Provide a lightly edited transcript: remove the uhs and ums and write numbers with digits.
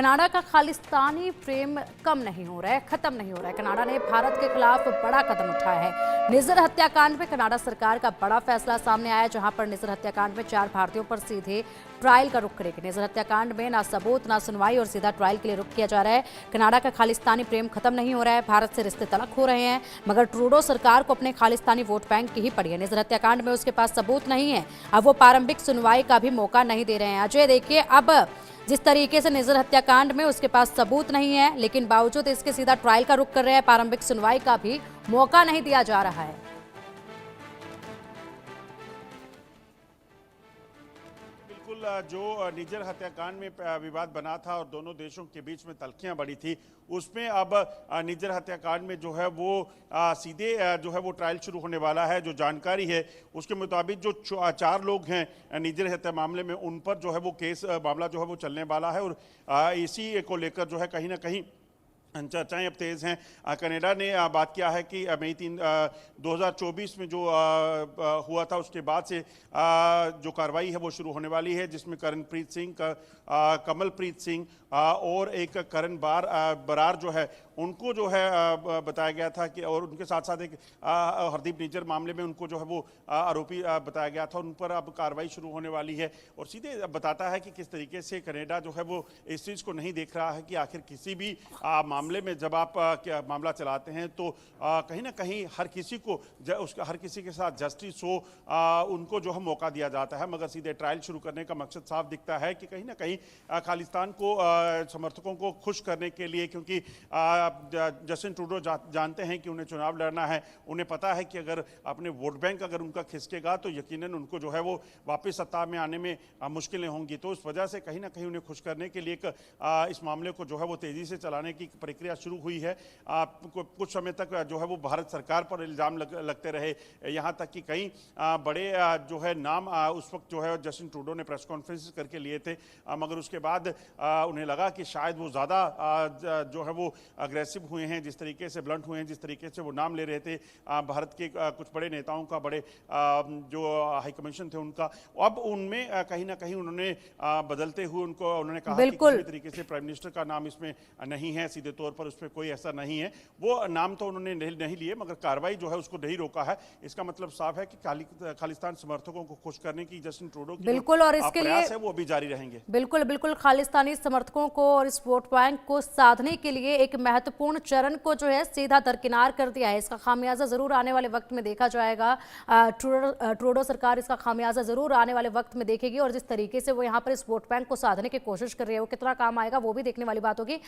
Canada का खालिस्तानी प्रेम कम नहीं हो रहा है, खत्म नहीं हो रहा है। कनाडा ने भारत के खिलाफ बड़ा कदम उठाया है। निजर हत्याकांड में कनाडा सरकार का बड़ा फैसला सामने आया, जहां पर निजर हत्याकांड में 4 भारतीयों पर सीधे ट्रायल का रुख करेगी। निजर हत्याकांड में ना सबूत ना सुनवाई और सीधा ट्रायल के लिए रुख किया जा रहा है। कनाडा का खालिस्तानी प्रेम खत्म नहीं हो रहा है, भारत से रिश्ते तलख हो रहे हैं, मगर ट्रूडो सरकार को अपने खालिस्तानी वोट बैंक की ही पड़ी है। निजर हत्याकांड में उसके पास सबूत नहीं है, अब वो प्रारंभिक सुनवाई का भी मौका नहीं दे रहे हैं। अजय, देखिए, अब जिस तरीके से निजर हत्याकांड में उसके पास सबूत नहीं है, लेकिन बावजूद इसके सीधा ट्रायल का रुख कर रहे हैं, प्रारंभिक सुनवाई का भी मौका नहीं दिया जा रहा है। बिल्कुल, जो निजर हत्याकांड में विवाद बना था और दोनों देशों के बीच में तल्खियां बढ़ी थी, उसमें अब निजर हत्याकांड में जो है वो सीधे जो है वो ट्रायल शुरू होने वाला है। जो जानकारी है उसके मुताबिक जो 4 लोग हैं निजर हत्या मामले में, उन पर जो है वो केस मामला जो है वो चलने वाला है। और इसी को लेकर जो है कहीं ना कहीं चर्चाएं अब तेज़ हैं। कनाडा ने बात किया है कि मई 2024 में जो हुआ था उसके बाद से जो कार्रवाई है वो शुरू होने वाली है, जिसमें करणप्रीत सिंह, कमलप्रीत सिंह और एक करण बरार जो है उनको जो है बताया गया था कि, और उनके साथ साथ एक हरदीप निज्जर मामले में उनको जो है वो आरोपी बताया गया था। उन पर अब कार्रवाई शुरू होने वाली है और सीधे बताता है कि किस तरीके से कनाडा जो है वो इस चीज़ को नहीं देख रहा है कि आखिर किसी भी मामले में जब आप मामला चलाते हैं तो कहीं ना कहीं हर किसी को हर किसी के साथ जस्टिस हो, उनको जो है मौका दिया जाता है, मगर सीधे ट्रायल शुरू करने का मकसद साफ दिखता है कि कहीं ना कहीं खालिस्तान को समर्थकों को खुश करने के लिए, क्योंकि जस्टिन ट्रूडो जानते हैं कि उन्हें चुनाव लड़ना है, उन्हें पता है कि अगर अपने वोट बैंक अगर उनका खिसकेगा तो यकीनन उनको जो है वो वापस सत्ता में आने में मुश्किलें होंगी। तो उस वजह से कहीं ना कहीं उन्हें खुश करने के लिए इस मामले को जो है वो तेज़ी से चलाने की प्रक्रिया शुरू हुई है। कुछ समय तक जो है वो भारत सरकार पर इल्ज़ाम लगते रहे, यहाँ तक कि कई बड़े जो है नाम उस वक्त जो है जस्टिन ट्रूडो ने प्रेस कॉन्फ्रेंस करके लिए थे, मगर उसके बाद उन्हें लगा कि शायद वो ज़्यादा जो है वो अग्रेसिव हुए हैं, जिस तरीके से ब्लंट हुए हैं, जिस तरीके से वो नाम ले रहे थे भारत के कुछ बड़े नेताओं का, बड़े जो हाई कमीशन थे उनका, अब उनमें कहीं ना कहीं उन्होंने बदलते हुए उन्होंने कहा कि किसी तरीके से प्राइम मिनिस्टर का नाम इसमें नहीं है, सीधे तौर पर उस पर कोई ऐसा नहीं है। वो नाम तो उन्होंने नहीं लिए, मगर कार्रवाई जो है उसको नहीं रोका है। इसका मतलब साफ है कि खालिस्तान समर्थकों को खुश करने की जस्टिन ट्रूडो की बिल्कुल, और इसके लिए है वो अभी जारी रहेंगे। बिल्कुल बिल्कुल, खालिस्तानी समर्थकों को और इस वोट बैंक को साधने के लिए एक महत्वपूर्ण चरण को जो है सीधा दरकिनार कर दिया है। इसका खामियाजा जरूर आने वाले वक्त में देखा जाएगा। ट्रूडो सरकार इसका खामियाजा जरूर आने वाले वक्त में देखेगी, और जिस तरीके से वो यहाँ पर इस वोट बैंक को साधने की कोशिश कर रही है वो कितना काम आएगा वो भी देखने वाली बात होगी।